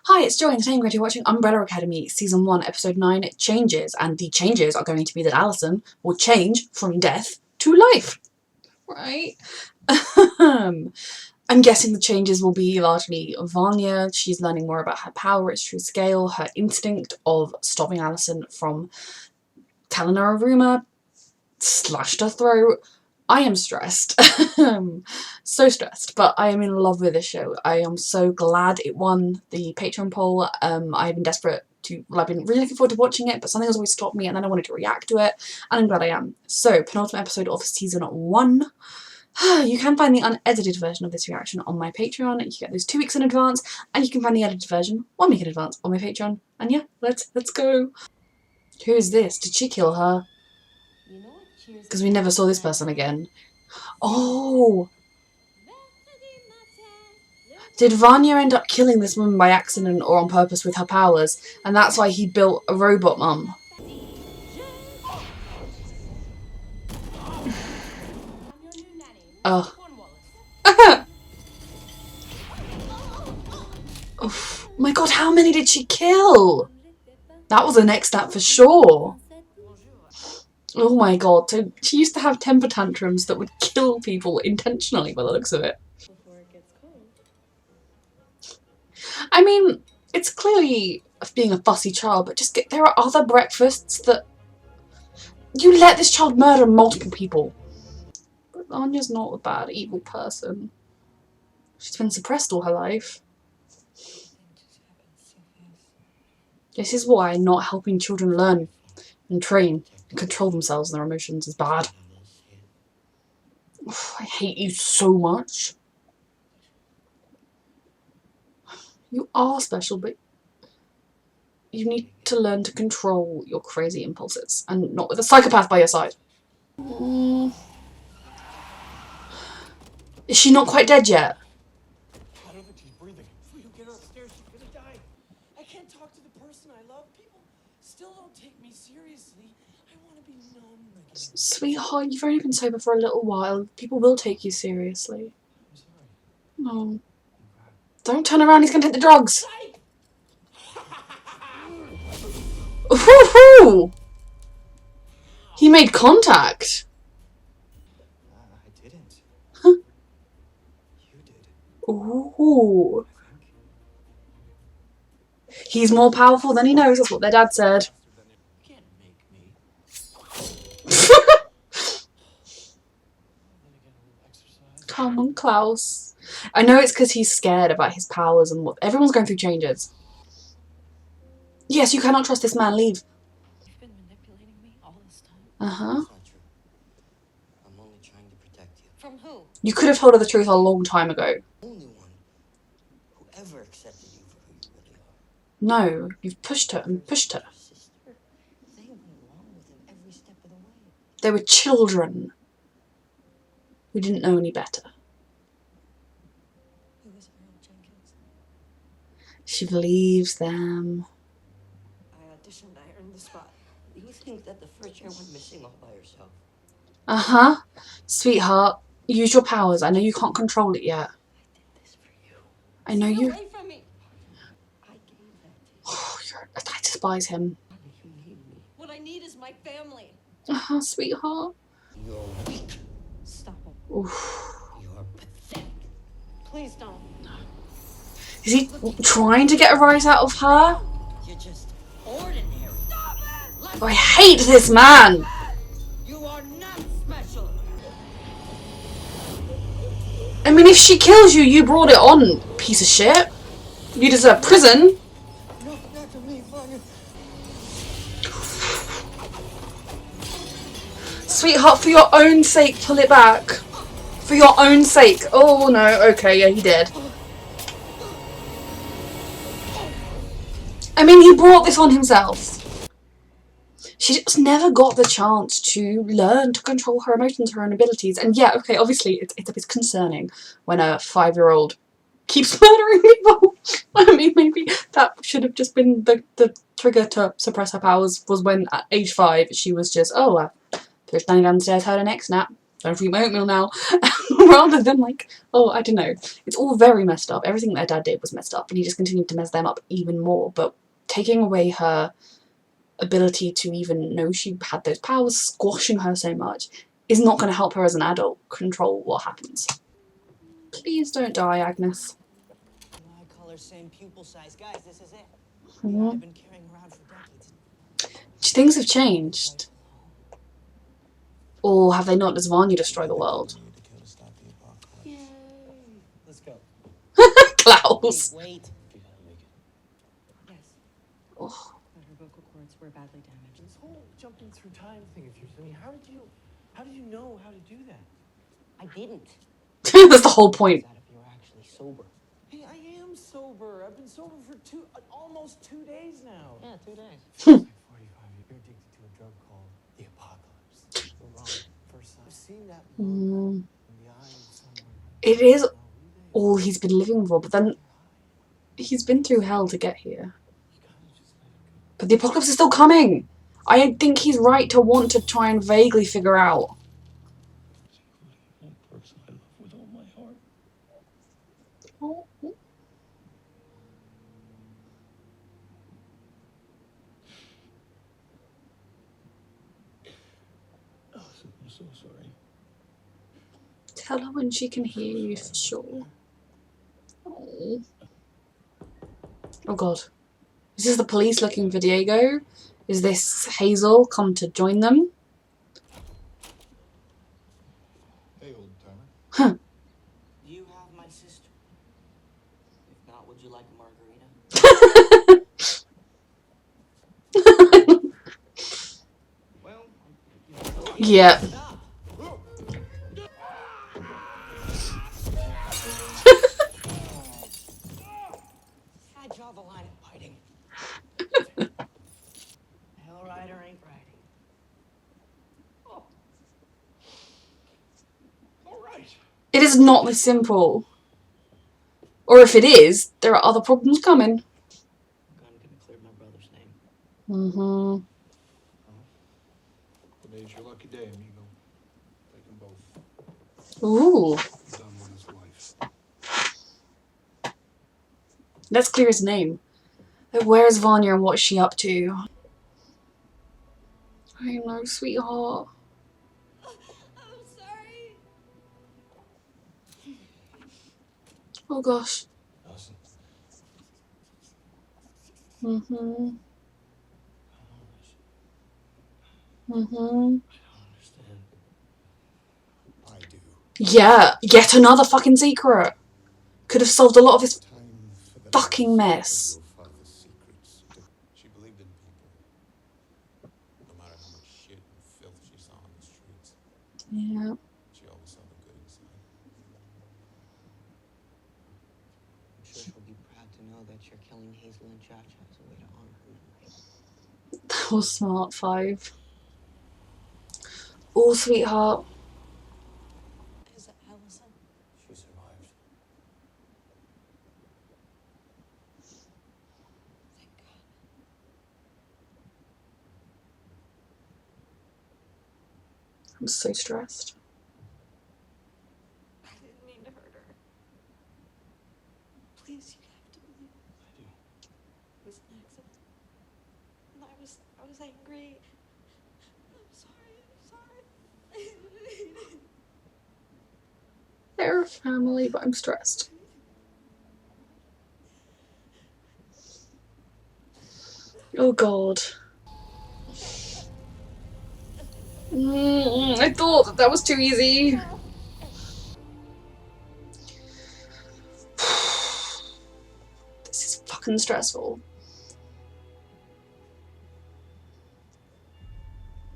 Hi, it's Joy and today I'm going to be watching Umbrella Academy Season 1, Episode 9, Changes, and the changes are going to be that Alison will change from death to life. Right? I'm guessing the changes will be largely Vanya. She's learning more about her power, its true scale, her instinct of stopping Alison from telling her a rumour, slashed her throat. I am stressed. So stressed, but I am in love with this show. I am so glad it won the Patreon poll. I've been desperate to, well, I've been really looking forward to watching it, but something has always stopped me, and then I wanted to react to it, and I'm glad I am. So, penultimate episode of Season 1. You can find the unedited version of this reaction on my Patreon. You get those 2 weeks in advance, and you can find the edited version 1 week in advance on my Patreon. And yeah, let's go. Who is this? Did she kill her? Because we never saw this person again. Oh! Did Vanya end up killing this woman by accident or on purpose with her powers? And that's why he built a robot mum. Oh. Oh my god, how many did she kill? That was the next step for sure. Oh my god, so she used to have temper tantrums that would kill people intentionally by the looks of it. I mean, it's clearly being a fussy child, but there are other breakfasts that... You let this child murder multiple people. But Anya's not a bad, evil person. She's been suppressed all her life. This is why not helping children learn and train and control themselves and their emotions is bad. I hate you so much. You are special, but you need to learn to control your crazy impulses, and not with a psychopath by your side. Is she not quite dead yet? I don't think she's breathing. Before you get upstairs, she's gonna die. I can't talk to the person I love. People still don't take me seriously. I want to be numb again. Sweetheart, you've only been sober for a little while. People will take you seriously. I'm sorry. No. Don't turn around, he's gonna take the drugs. Woohoo! He made contact. I didn't. Huh? You did. Ooh. He's more powerful than he knows, that's what their dad said. You can't make me. Come on, Klaus. I know it's because he's scared about his powers and what... Everyone's going through changes. Yes, you cannot trust this man. Leave. You've been manipulating me all this time. Uh-huh. That's not true. I'm only trying to protect you. From who? You could have told her the truth a long time ago. The only one who ever accepted you for who you really are. No, you've pushed her and pushed her. Your sister, they went along with him every step of the way. They were children who didn't know any better. Who is Earl Jenkins? She believes them. I auditioned, I earned the spot. You think that the first year went missing all by yourself? Uh-huh. Sweetheart, use your powers. I know you can't control it yet. I did this for you. I know Get you... away from me! I gave that Oh, I despise him. to you. You need me. What I need is my family. Uh-huh, sweetheart. You're weak. Stop it. Oof. You're pathetic. Please don't. Is he trying to get a rise out of her? You're just ordinary. Stop it! I hate this man! You are not special. I mean, if she kills you, you brought it on, piece of shit. You deserve prison. No, not to me, Vanya. Sweetheart, for your own sake, pull it back. For your own sake. Oh no, okay, yeah, he did. I mean, he brought this on himself. She just never got the chance to learn to control her emotions, her own abilities. And yeah, okay, obviously it's a bit concerning when a 5-year-old keeps murdering people. I mean, maybe that should have just been the trigger to suppress her powers, was when at age 5 she was just, oh, there's standing downstairs, heard her neck snap. don't eat my oatmeal now. Rather than like, oh, I don't know. It's all very messed up. Everything their dad did was messed up, and he just continued to mess them up even more. But taking away her ability to even know she had those powers, squashing her so much, is not going to help her as an adult control what happens. Please don't die, Agnes. Eye color, same pupil size. Guys, this is it. Mhm. I've been carrying around for decades. Things have changed. Or have they not? Does Vanya destroy the world? Yay! Let's go. Klaus. Wait. Yes. Oh. But her vocal cords were badly damaged. This whole jumping through time thing of yours. I mean, how did you know how to do that? I didn't. That's the whole point. That if you were actually sober. Hey, I am sober. I've been sober for almost 2 days now. Yeah, 2 days. Feels like 45 years. You're addicted to a drug called the apocalypse. The wrong first sign. I've seen that look in the eye of someone. It is all he's been living for, but then he's been through hell to get here. But the apocalypse is still coming. I think he's right to want to try and vaguely figure out. One person I love with all my heart. Allison, I'm so sorry. Tell her when she can hear you for sure. Oh. Oh god. Is this the police looking for Diego? Is this Hazel come to join them? Hey, old timer. Huh. Do you have my sister? If not, would you like a margarita? Well, Yeah. stop. I draw the line at biting. Hell rider ain't riding. Oh. All right. It is not this simple. Or if it is, there are other problems coming. Gun could have cleared my brother's name. Mm-hmm. Today's your lucky day, amigo. Take them both. Ooh. Done with his life. Let's clear his name. Where is Vanya and what's she up to? I know, sweetheart. I'm sorry. Oh gosh. Allison. Mm-hmm. Mm-hmm. I don't understand. I do. Yeah, yet another fucking secret. Could have solved a lot of his Time for the fucking last mess. of your father's secrets. She believed in people. No matter how much shit and filth she saw on the streets, Yeah. she always saw the good inside. I'm sure she'll be proud to know that you're killing Hazel and Cha-Cha as a way to honor her memory. That was smart, 5. Oh, sweetheart. Is it Allison? She survived. Thank God. I'm so stressed. I didn't mean to hurt her. Please, you have to believe it. I do. It was an accident. And I was angry. I'm sorry. They're a family, but I'm stressed. Oh god. I thought that was too easy. This is fucking stressful.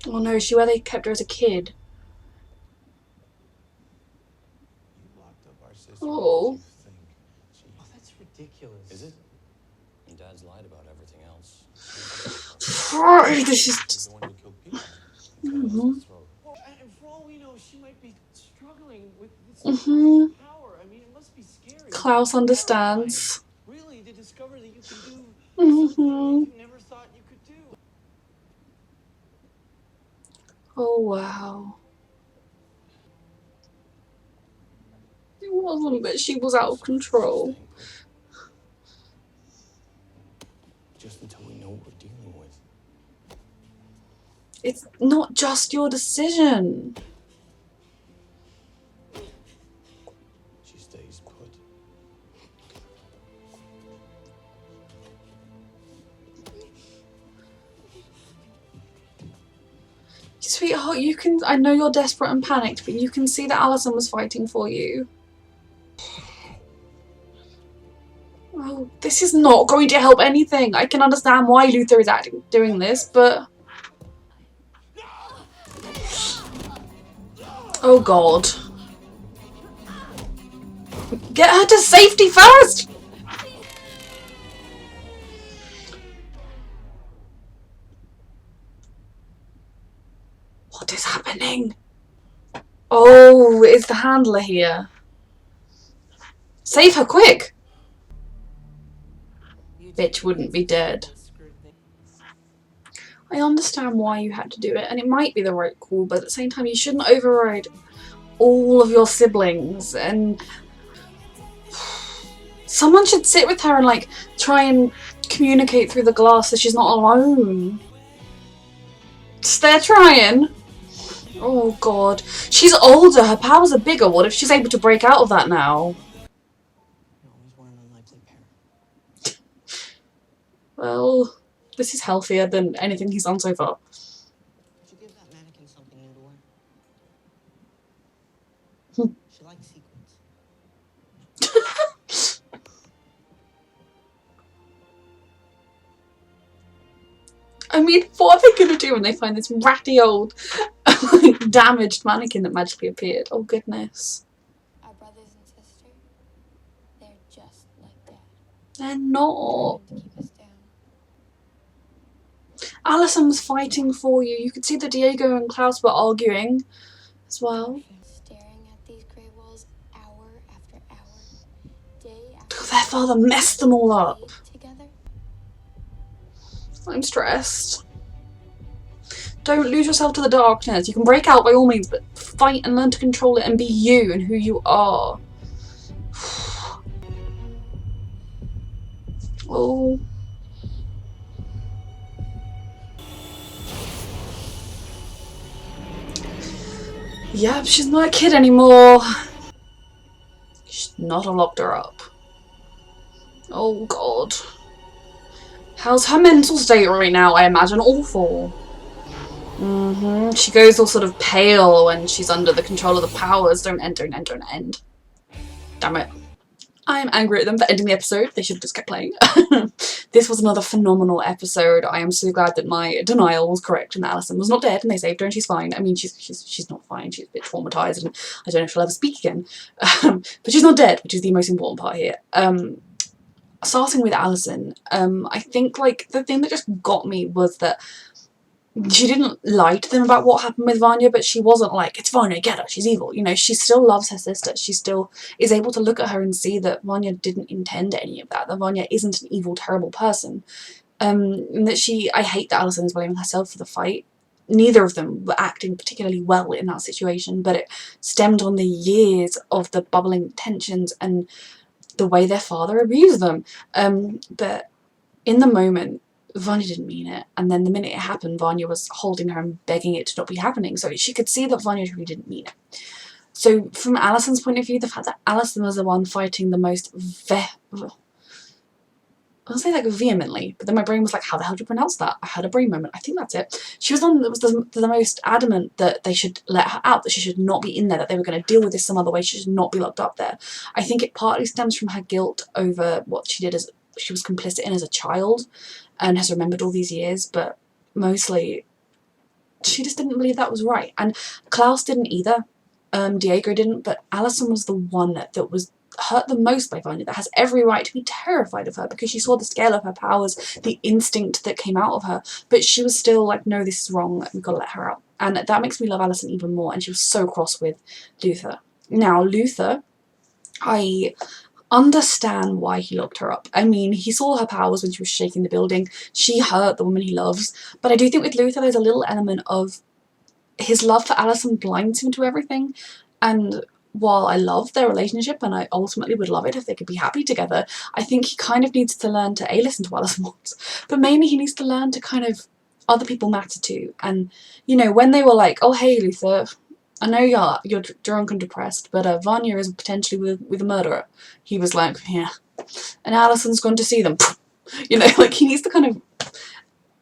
Oh no, is she where they kept her as a kid? You locked up our sister. Oh. What did you think? She... Oh, that's ridiculous. Is it? And Dad's lied about everything else. This is She's just... the one who killed Peter. Mhm. Throat. Well, and for all we know, she might be struggling with this Mhm. power. I mean, it must be scary. Klaus understands. Really, to discover that you can do Mhm. something that you never thought you could do. Oh wow. wasn't, but she was out of control. Just until we know what we're dealing with. It's not just your decision. She stays put. Sweetheart, you can. I know you're desperate and panicked, but you can see that Alison was fighting for you. Oh, this is not going to help anything. I can understand why Luther is doing this, but... Oh god. Get her to safety first! What is happening? Oh, is the handler here? Save her quick! Bitch wouldn't be dead. I understand why you had to do it, and it might be the right call, but at the same time you shouldn't override all of your siblings, and someone should sit with her and like try and communicate through the glass so she's not alone. They're trying. Oh god. She's older, her powers are bigger. What if she's able to break out of that now? You always were an unlikely parent. Well, this is healthier than anything he's done so far. Could you give that mannequin something new to wear? She likes sequins. I mean, what are they gonna do when they find this ratty old damaged mannequin that magically appeared? Oh goodness. Our brothers and sister, they're just like Dad. They're not. Determined to keep us down. Alison was fighting for you. You could see that Diego and Klaus were arguing as well. Staring at these grey walls hour after hour, day after Their father messed them all up. together. I'm stressed. Don't lose yourself to the darkness. You can break out by all means, but fight and learn to control it and be you and who you are. Oh. Yep, she's not a kid anymore. She's not locked her up. Oh god. How's her mental state right now? I imagine awful. She goes all sort of pale when she's under the control of the powers. Don't end, don't end, don't end. Damn it. I'm angry at them for ending the episode. They should have just kept playing. This was another phenomenal episode. I am so glad that my denial was correct and that Alison was not dead and they saved her and she's fine. I mean, she's not fine. She's a bit traumatized and I don't know if she'll ever speak again. But she's not dead, which is the most important part here. Starting with Alison, I think like the thing that just got me was that she didn't lie to them about what happened with Vanya, but she wasn't like, it's Vanya, get her, she's evil. You know, she still loves her sister. She still is able to look at her and see that Vanya didn't intend any of that Vanya isn't an evil, terrible person. And that I hate that Alison is blaming herself for the fight. Neither of them were acting particularly well in that situation, but it stemmed on the years of the bubbling tensions and the way their father abused them. But in the moment, Vanya didn't mean it, and then the minute it happened, Vanya was holding her and begging it to not be happening, so she could see that Vanya really didn't mean it. So from Alison's point of view, the fact that Alison was the one fighting the most I'll say like vehemently, but then my brain was like, how the hell do you pronounce that? I had a brain moment. I think that's it. She was the one that was the most adamant that they should let her out, that she should not be in there, that they were going to deal with this some other way, she should not be locked up there. I think it partly stems from her guilt over what she did as she was complicit in as a child and has remembered all these years, but mostly she just didn't believe that was right. And Klaus didn't either. Diego didn't, but Alison was the one that was hurt the most by Vanya, that has every right to be terrified of her because she saw the scale of her powers, the instinct that came out of her, but she was still like, no, this is wrong, we've got to let her out. And that makes me love Alison even more, and she was so cross with Luther. Now, Luther, I understand why he locked her up. I mean, he saw her powers when she was shaking the building, she hurt the woman he loves, but I do think with Luther there's a little element of his love for Alison blinds him to everything, and while I love their relationship and I ultimately would love it if they could be happy together, I think he kind of needs to learn to listen to Alison Watts, but mainly he needs to learn to kind of, other people matter too. And you know, when they were like, oh hey Luther, I know you're drunk and depressed, but Vanya is potentially with a murderer, he was like, yeah, and Alison's gone to see them. You know, like he needs to kind of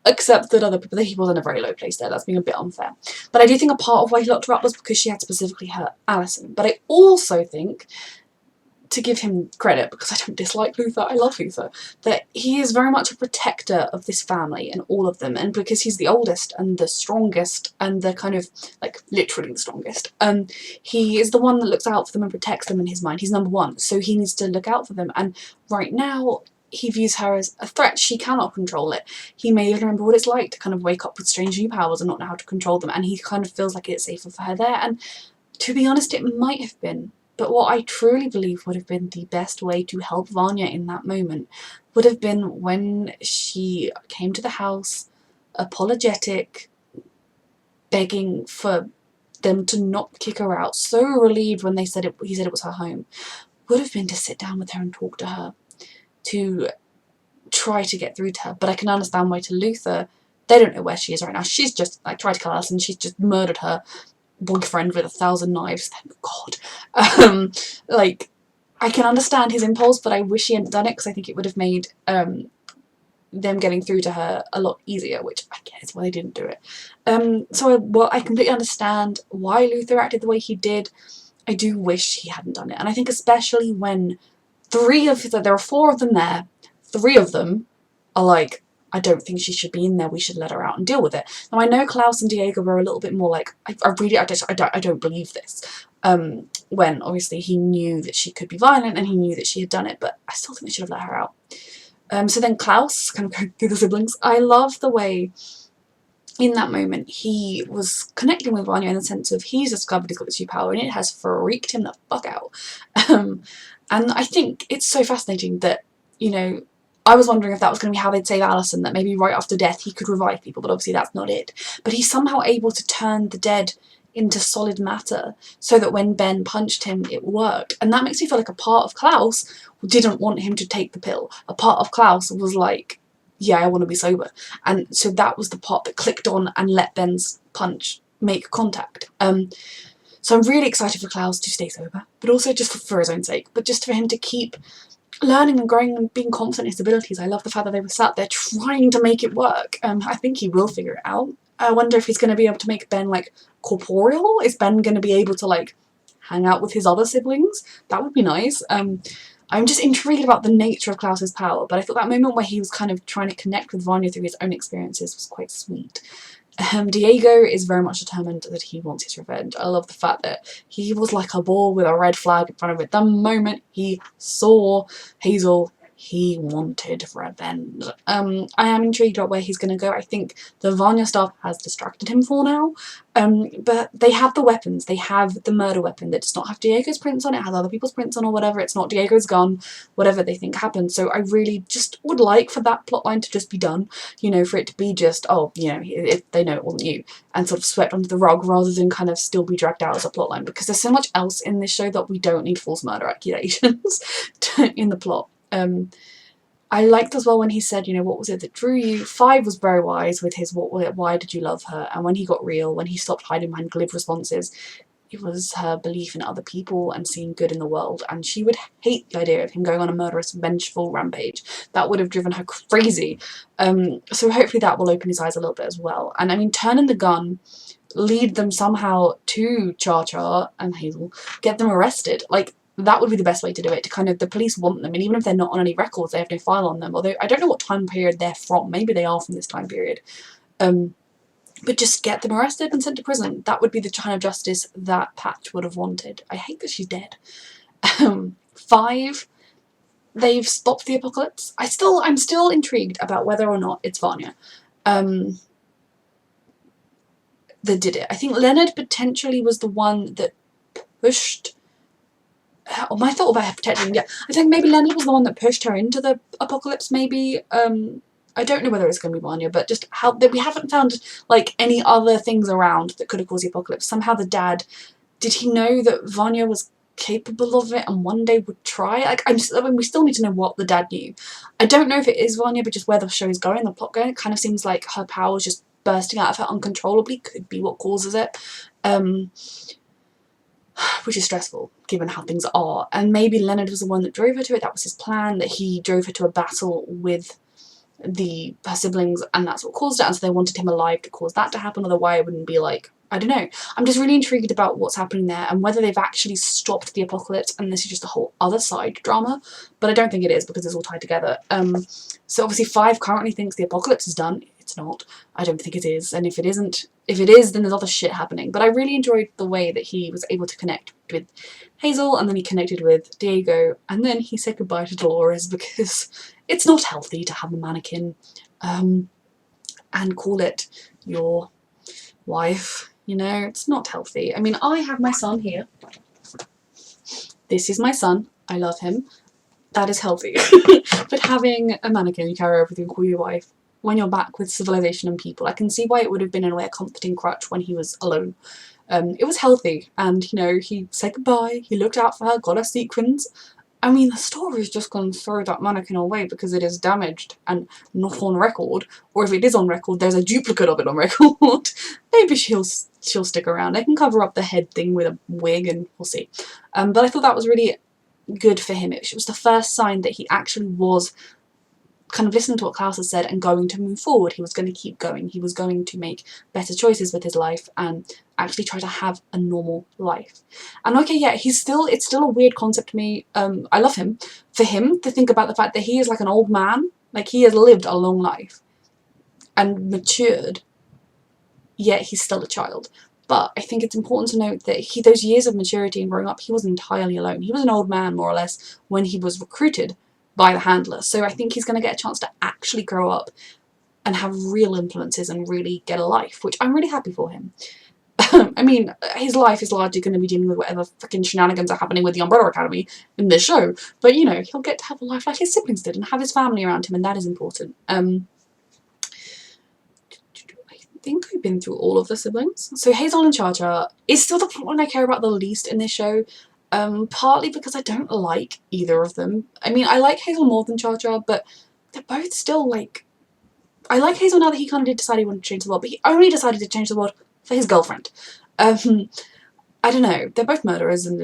accept that other people, that he was in a very low place there. That's being a bit unfair. But I do think a part of why he locked her up was because she had specifically hurt Alison. But I also think, to give him credit, because I don't dislike Luther, I love Luther, that he is very much a protector of this family and all of them, and because he's the oldest and the strongest and the kind of, like, literally the strongest, he is the one that looks out for them and protects them in his mind. He's number one, so he needs to look out for them, and right now he views her as a threat. She cannot control it. He may even remember what it's like to kind of wake up with strange new powers and not know how to control them, and he kind of feels like it's safer for her there, and to be honest, it might have been. But what I truly believe would have been the best way to help Vanya in that moment would have been when she came to the house, apologetic, begging for them to not kick her out, so relieved when he said it was her home, would have been to sit down with her and talk to her, to try to get through to her. But I can understand why to Luther, they don't know where she is right now. She's just like tried to kill Alison, she's just murdered her boyfriend with 1,000 knives, thank God. Like, I can understand his impulse, but I wish he hadn't done it, because I think it would have made them getting through to her a lot easier, which I guess why they didn't do it. So I completely understand why Luther acted the way he did. I do wish he hadn't done it, and I think especially when there are 4 of them there, 3 of them are like, I don't think she should be in there, we should let her out and deal with it. Now I know Klaus and Diego were a little bit more like, I don't believe this, when obviously he knew that she could be violent and he knew that she had done it, but I still think they should have let her out. So then Klaus, kind of going through the siblings, I love the way in that moment he was connecting with Vanya in the sense of he's discovered he's got this new power and it has freaked him the fuck out. And I think it's so fascinating that, you know, I was wondering if that was going to be how they'd save Alison, that maybe right after death he could revive people, but obviously that's not it. But he's somehow able to turn the dead into solid matter so that when Ben punched him it worked. And that makes me feel like a part of Klaus didn't want him to take the pill. A part of Klaus was like, yeah, I want to be sober. And so that was the part that clicked on and let Ben's punch make contact. So I'm really excited for Klaus to stay sober, but also just for his own sake, but just for him to keep learning and growing and being confident in his abilities. I love the fact that they were sat there trying to make it work. I think he will figure it out. I wonder if he's going to be able to make Ben, like, corporeal? Is Ben going to be able to, like, hang out with his other siblings? That would be nice. I'm just intrigued about the nature of Klaus's power, but I thought that moment where he was kind of trying to connect with Vanya through his own experiences was quite sweet. Diego is very much determined that he wants his revenge. I love the fact that he was like a ball with a red flag in front of it. The moment he saw Hazel, he wanted revenge. I am intrigued about where he's going to go. I think the Vanya stuff has distracted him for now. But they have the weapons. They have the murder weapon that does not have Diego's prints on it. It has other people's prints on or whatever. It's not Diego's gun, whatever they think happened. So I really just would like for that plotline to just be done. You know, for it to be just, oh, you know, if they know it wasn't you, and sort of swept under the rug rather than kind of still be dragged out as a plotline, because there's so much else in this show that we don't need false murder accusations in the plot. I liked as well when he said, you know, what was it that drew you? 5 was very wise with his why did you love her? And when he got real, when he stopped hiding behind glib responses, it was her belief in other people and seeing good in the world. And she would hate the idea of him going on a murderous, vengeful rampage. That would have driven her crazy. So hopefully that will open his eyes a little bit as well. And I mean, turning the gun, lead them somehow to Cha-Cha and Hazel, get them arrested. Like, that would be the best way to do it, to kind of, the police want them, and even if they're not on any records, they have no file on them, although I don't know what time period they're from, maybe they are from this time period, but just get them arrested and sent to prison. That would be the kind of justice that Patch would have wanted. I hate that she's dead. 5, they've stopped the apocalypse. I'm still intrigued about whether or not it's Vanya that did it. I think Leonard potentially was the one that pushed. My thought about her protecting, yeah, I think maybe Leonard was the one that pushed her into the apocalypse, maybe. I don't know whether it's going to be Vanya, but just how that we haven't found, like, any other things around that could have caused the apocalypse. Somehow the dad, did he know that Vanya was capable of it and one day would try. Like, I mean, we still need to know what the dad knew. I don't know if it is Vanya, but just where the show is going, the plot going, it kind of seems like her powers just bursting out of her uncontrollably could be what causes it. Which is stressful given how things are. And maybe Leonard was the one that drove her to it. That was his plan, that he drove her to a battle with her siblings, and that's what caused it, and so they wanted him alive to cause that to happen. Otherwise it wouldn't be like, I don't know. I'm just really intrigued about what's happening there and whether they've actually stopped the apocalypse and this is just a whole other side drama, but I don't think it is because it's all tied together. So obviously 5 currently thinks the apocalypse is done. It's not. I don't think it is, and if it is, then there's other shit happening. But I really enjoyed the way that he was able to connect with Hazel, and then he connected with Diego, and then he said goodbye to Dolores because it's not healthy to have a mannequin and call it your wife, you know, it's not healthy. I mean, I have my son here. This is my son. I love him. That is healthy. But having a mannequin you carry over with you and call your wife when you're back with civilization and people, I can see why it would have been in a way a comforting crutch when he was alone. It was healthy, and you know, he said goodbye, he looked out for her, got her sequins. I mean, the story's just gone to throw that mannequin away because it is damaged and not on record, or if it is on record, there's a duplicate of it on record. Maybe she'll stick around. I can cover up the head thing with a wig and we'll see. But I thought that was really good for him. It was the first sign that he actually was kind of listening to what Klaus had said and going to move forward. He was going to keep going. He was going to make better choices with his life and actually try to have a normal life. And okay, yeah, it's still a weird concept to me. I love him. For him to think about the fact that he is like an old man, like he has lived a long life and matured, yet he's still a child. But I think it's important to note that those years of maturity and growing up, he was entirely alone. He was an old man, more or less, when he was recruited by the handler. So I think he's going to get a chance to actually grow up and have real influences and really get a life, which I'm really happy for him. I mean, his life is largely going to be dealing with whatever fucking shenanigans are happening with the Umbrella Academy in this show. But, you know, he'll get to have a life like his siblings did and have his family around him, and that is important. I think I've been through all of the siblings. So Hazel and Cha Cha is still the one I care about the least in this show. Partly because I don't like either of them. I mean, I like Hazel more than Cha Cha, but they're both still like... I like Hazel now that he kind of did decide he wanted to change the world, but he only decided to change the world for his girlfriend. I don't know, they're both murderers, and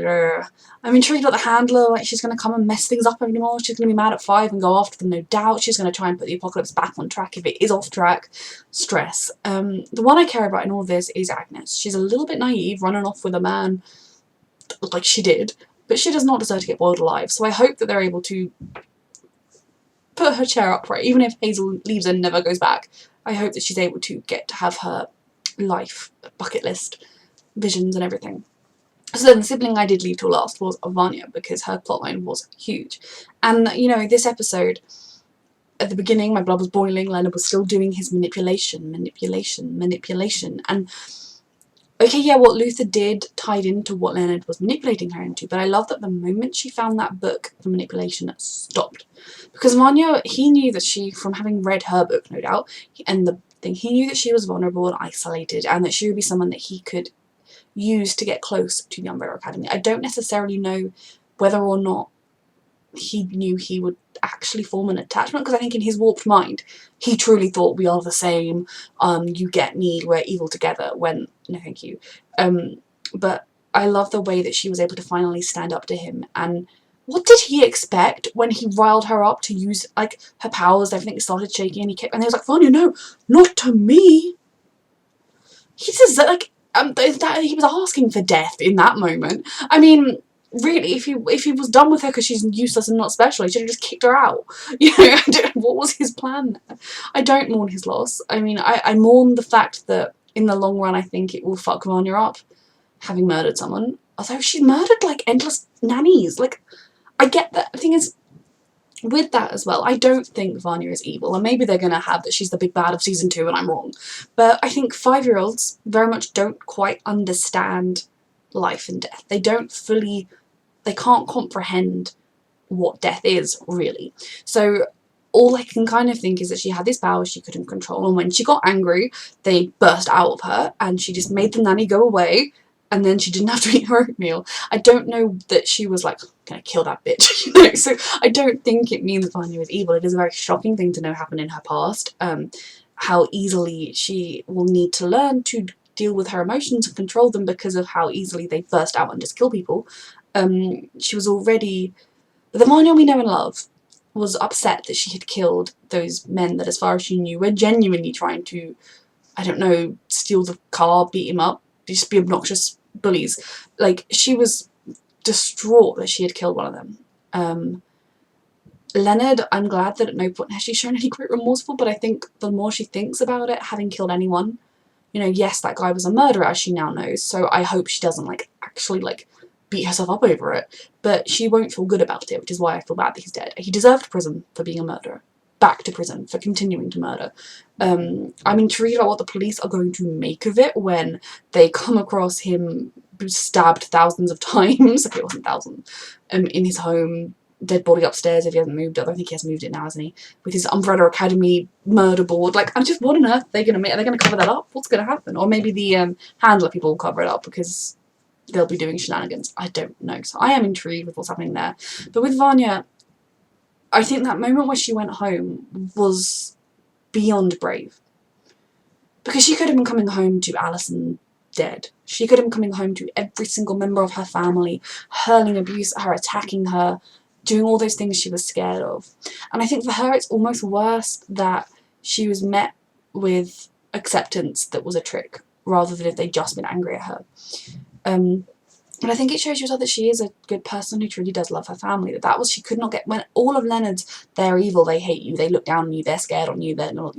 I'm intrigued about the handler. Like, she's going to come and mess things up anymore. She's going to be mad at 5 and go after them, no doubt. She's going to try and put the apocalypse back on track if it is off track. Stress. The one I care about in all this is Agnes. She's a little bit naive, running off with a man like she did, but she does not deserve to get boiled alive. So I hope that they're able to put her chair upright, even if Hazel leaves and never goes back. I hope that she's able to get to have her life bucket list visions and everything. So then the sibling I did leave till last was Vanya, because her plotline was huge. And, you know, this episode, at the beginning, my blood was boiling. Leonard was still doing his manipulation. And, okay, yeah, what Luther did tied into what Leonard was manipulating her into, but I love that the moment she found that book, the manipulation stopped. Because Vanya, he knew that she, from having read her book, no doubt, and the thing, he knew that she was vulnerable and isolated, and that she would be someone that he could use to get close to the Umbrella Academy. I don't necessarily know whether or not he knew he would actually form an attachment, because I think in his warped mind he truly thought we are the same, you get me, we're evil together, when no thank you. But I love the way that she was able to finally stand up to him. And what did he expect when he riled her up to use like her powers? Everything started shaking and he was like, Vanya, no, not to me. He says that like that he was asking for death in that moment. I mean, really, if he was done with her because she's useless and not special, he should have just kicked her out. You know, what was his plan there? I don't mourn his loss. I mean, I mourn the fact that in the long run I think it will fuck Vanya up, having murdered someone. Although she's murdered like endless nannies. Like, I get that. The thing is, with that as well, I don't think Vanya is evil, and maybe they're going to have that she's the big bad of season 2 and I'm wrong. But I think 5-year-olds very much don't quite understand life and death. They can't comprehend what death is, really. So all I can kind of think is that she had this power she couldn't control, and when she got angry, they burst out of her, and she just made the nanny go away, and then she didn't have to eat her oatmeal. I don't know that she was like, gonna kill that bitch, you know. So I don't think it means Vanya is evil. It is a very shocking thing to know happened in her past. How easily she will need to learn to deal with her emotions and control them because of how easily they burst out and just kill people. She was already, the Vanya we know and love was upset that she had killed those men that, as far as she knew, were genuinely trying to, I don't know, steal the car, beat him up, just be obnoxious bullies. Like, she was distraught that she had killed one of them. Leonard, I'm glad that at no point has she shown any great remorseful, but I think the more she thinks about it, having killed anyone, you know, yes, that guy was a murderer, as she now knows, so I hope she doesn't, like, actually, like, beat herself up over it, but she won't feel good about it, which is why I feel bad that he's dead. He deserved prison for being a murderer. Back to prison for continuing to murder. I'm intrigued about what the police are going to make of it when they come across him stabbed thousands of times, okay, it wasn't thousands, in his home, dead body upstairs if he hasn't moved it. I don't think he has moved it now, hasn't he? With his Umbrella Academy murder board. Like, I'm just, what on earth are they going to make? Are they going to cover that up? What's going to happen? Or maybe the handler people will cover it up because they'll be doing shenanigans. I don't know. So I am intrigued with what's happening there. But with Vanya, I think that moment where she went home was beyond brave. Because she could have been coming home to Alison dead. She could have been coming home to every single member of her family, hurling abuse at her, attacking her, doing all those things she was scared of. And I think for her it's almost worse that she was met with acceptance that was a trick, rather than if they'd just been angry at her. And I think it shows you that she is a good person who truly does love her family. That was, she could not get, when all of Leonard's, they're evil, they hate you, they look down on you, they're scared on you, they're not,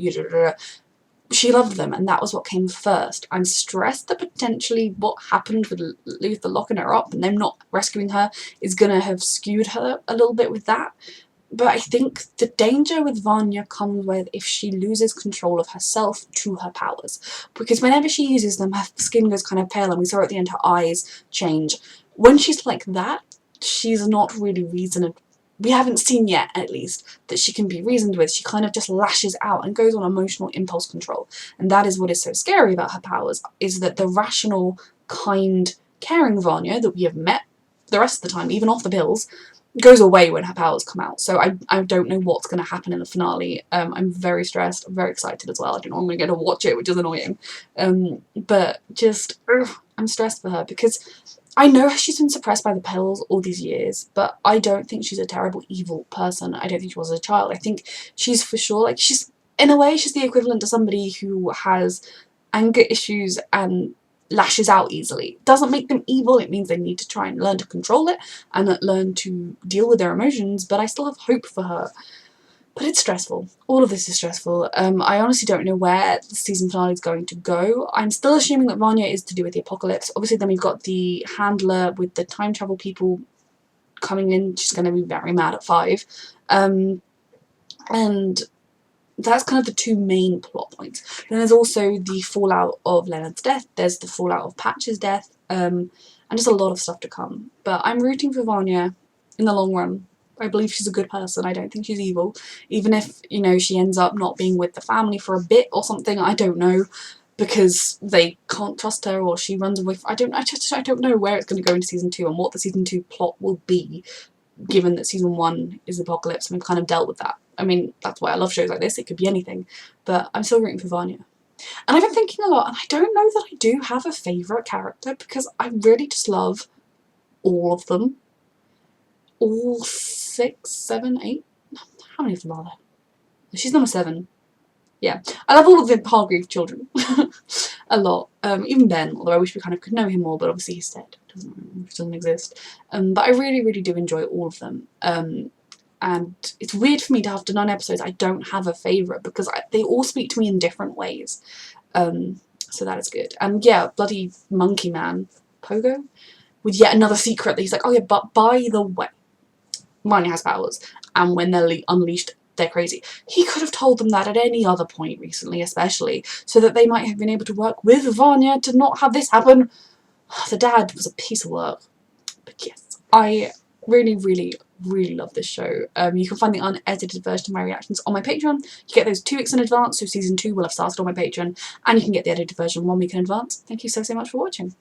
she loved them, and that was what came first. I'm stressed that potentially what happened with Luther locking her up and them not rescuing her is going to have skewed her a little bit with that. But I think the danger with Vanya comes with if she loses control of herself to her powers. Because whenever she uses them, her skin goes kind of pale, and we saw at the end her eyes change. When she's like that, she's not really reasoned. We haven't seen yet, at least, that she can be reasoned with. She kind of just lashes out and goes on emotional impulse control. And that is what is so scary about her powers, is that the rational, kind, caring Vanya that we have met the rest of the time, even off the pills, goes away when her powers come out. So I don't know what's going to happen in the finale. I'm very stressed. I'm very excited as well. I don't know when I'm going to watch it, which is annoying. But just, I'm stressed for her because I know she's been suppressed by the pills all these years, but I don't think she's a terrible, evil person. I don't think she was as a child. I think she's for sure, like, she's, in a way, she's the equivalent to somebody who has anger issues and lashes out easily. Doesn't make them evil, it means they need to try and learn to control it and learn to deal with their emotions, but I still have hope for her. But it's stressful. All of this is stressful. I honestly don't know where the season finale is going to go. I'm still assuming that Vanya is to do with the apocalypse. Obviously then we've got the handler with the time travel people coming in. She's going to be very mad at 5. And that's kind of the two main plot points. Then there's also the fallout of Leonard's death. There's the fallout of Patch's death. And just a lot of stuff to come. But I'm rooting for Vanya in the long run. I believe she's a good person. I don't think she's evil. Even if, you know, she ends up not being with the family for a bit or something, I don't know, because they can't trust her or she runs away. I don't know where it's going to go into season 2 and what the season 2 plot will be, given that season 1 is Apocalypse and we've kind of dealt with that. I mean, that's why I love shows like this. It could be anything. But I'm still rooting for Vanya. And I've been thinking a lot, and I don't know that I do have a favourite character, because I really just love all of them. All 6, 7, 8? How many of them are there? She's number 7. Yeah. I love all of the Hargreave children. A lot. Even Ben, although I wish we kind of could know him more, but obviously he's dead. Doesn't exist. But I really, really do enjoy all of them. And it's weird for me to, after 9 episodes, I don't have a favourite, because they all speak to me in different ways. So that is good. And yeah, bloody Monkey Man, Pogo, with yet another secret that he's like, oh yeah, but by the way, Vanya has powers, and when they're unleashed, they're crazy. He could have told them that at any other point recently, especially, so that they might have been able to work with Vanya to not have this happen. The dad was a piece of work. But yes, I really, really, really love this show. You can find the unedited version of my reactions on my Patreon. You get those 2 weeks in advance, so season 2 will have started on my Patreon, and you can get the edited version 1 week in advance. Thank you so, so much for watching.